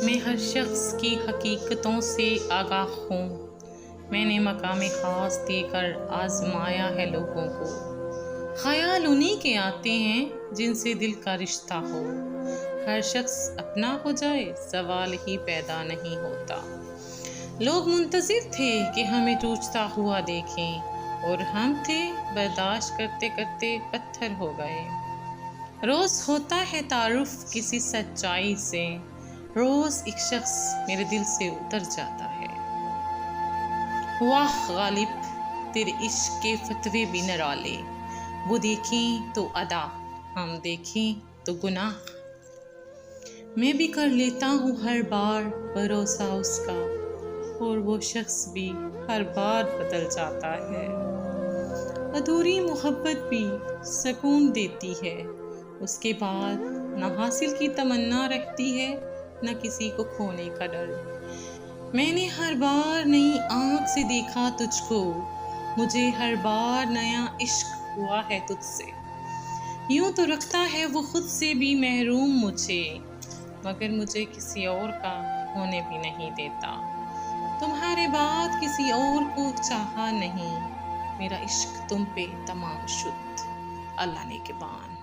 میں ہر شخص کی حقیقتوں سے آگاہ ہوں۔ میں نے مقام خاص دے کر آزمایا ہے لوگوں کو۔ خیال انہی کے آتے ہیں جن سے دل کا رشتہ ہو۔ ہر شخص اپنا ہو جائے سوال ہی پیدا نہیں ہوتا۔ لوگ منتظر تھے کہ ہمیں ٹوٹتا ہوا دیکھیں، اور ہم تھے برداشت کرتے کرتے پتھر ہو گئے۔ روز ہوتا ہے تعارف کسی سچائی سے، روز ایک شخص میرے دل سے اتر جاتا ہے۔ واہ غالب تیرے عشق کے فتوے بھی نرالے، وہ دیکھیں تو ادا، ہم دیکھیں تو گناہ۔ میں بھی کر لیتا ہوں ہر بار بھروسہ اس کا، اور وہ شخص بھی ہر بار بدل جاتا ہے۔ ادھوری محبت بھی سکون دیتی ہے، اس کے بعد نہ حاصل کی تمنا رہتی ہے، نہ کسی کو کھونے کا ڈر۔ میں نے ہر بار نئی آنکھ سے دیکھا تجھ کو، مجھے ہر بار نیا عشق ہوا ہے تجھ سے۔ یوں تو رکھتا ہے وہ خود سے بھی محروم مجھے، مگر مجھے کسی اور کا ہونے بھی نہیں دیتا۔ تمہارے بعد کسی اور کو چاہا نہیں، میرا عشق تم پہ تمام شد، اللہ نے کے بان۔